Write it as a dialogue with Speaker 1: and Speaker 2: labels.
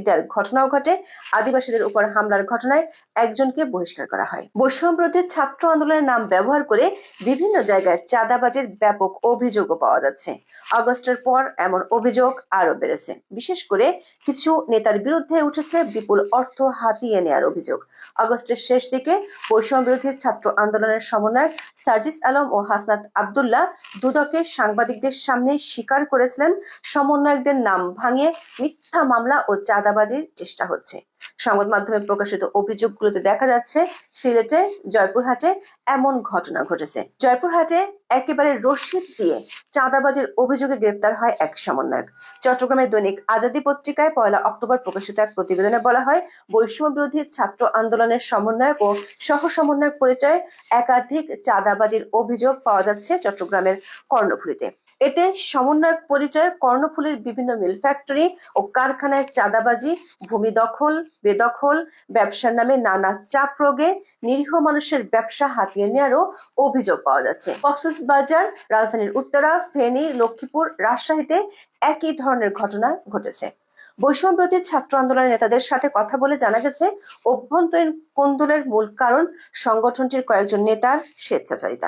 Speaker 1: দেওয়ার ঘটনাও ঘটে। আদিবাসীদের উপর হামলার ঘটনায় একজনকে বহিষ্কার করা হয়। বৈষম্য বিরোধী ছাত্র আন্দোলনের নাম ব্যবহার করে বিভিন্ন জায়গায় চাঁদাবাজির ব্যাপক অভিযোগও পাওয়া যাচ্ছে। আগস্টের পর এমন অভিযোগ আরো বেড়েছে। বিশেষ করে কিছু নেতার বিরুদ্ধে উঠেছে বিপুল অর্থ হাতিয়ে নেওয়ার অভিযোগ। আগস্টের শেষ দিকে বৈষম্য বিরোধী ছাত্র আন্দোলনের সমন্বয়ক সার্জিস আলম ও হাসনাত আব্দুল্লাহ দুদকে সাংবাদিকদের সামনে স্বীকার করেছিলেন সমন্বয়কদের নাম ভাঙিয়ে মিথ্যা মামলা ও চাঁদাবাজির চেষ্টা হচ্ছে। সংবাদ মাধ্যমে প্রকাশিত অভিযোগগুলোতে দেখা যাচ্ছে সিলেটে, জয়পুরহাটে এমন ঘটনা ঘটেছে। জয়পুরহাটে একেবারে রশিদ দিয়ে চাঁদাবাজির অভিযোগে গ্রেপ্তার হয় এক সমন্বয়ক। চট্টগ্রামের দৈনিক আজাদী পত্রিকায় 1 অক্টোবর প্রকাশিত এক প্রতিবেদনে বলা হয়, বৈষম্য বিরোধী ছাত্র আন্দোলনের সমন্বয়ক ও সহ সমন্বয়ক পরিচয়ে একাধিক চাঁদাবাজির অভিযোগ পাওয়া যাচ্ছে চট্টগ্রামের কর্ণফুলীতে। এতে সমন্বয়ক পরিচয়ে কর্ণফুলীর বিভিন্ন মিল ফ্যাক্টরি ও কারখানায় চাঁদাবাজি, ভূমি দখল, বেদখল, ব্যবসার নামে নানা চাপ প্রয়োগে নিরীহ মানুষের ব্যবসা হাতিয়ে নেওয়ারও অভিযোগ পাওয়া যাচ্ছে। কক্সবাজার, রাজধানীর উত্তরা, ফেনী, লক্ষ্মীপুর, রাজশাহীতে একই ধরনের ঘটনা ঘটেছে। বৈষম্য বিরোধী ছাত্র আন্দোলনের নেতাদের সাথে কথা বলে জানা গেছে, অভ্যন্তরীণ কোন্দলের মূল কারণ সংগঠনটির কয়েকজন নেতার স্বেচ্ছাচারিতা।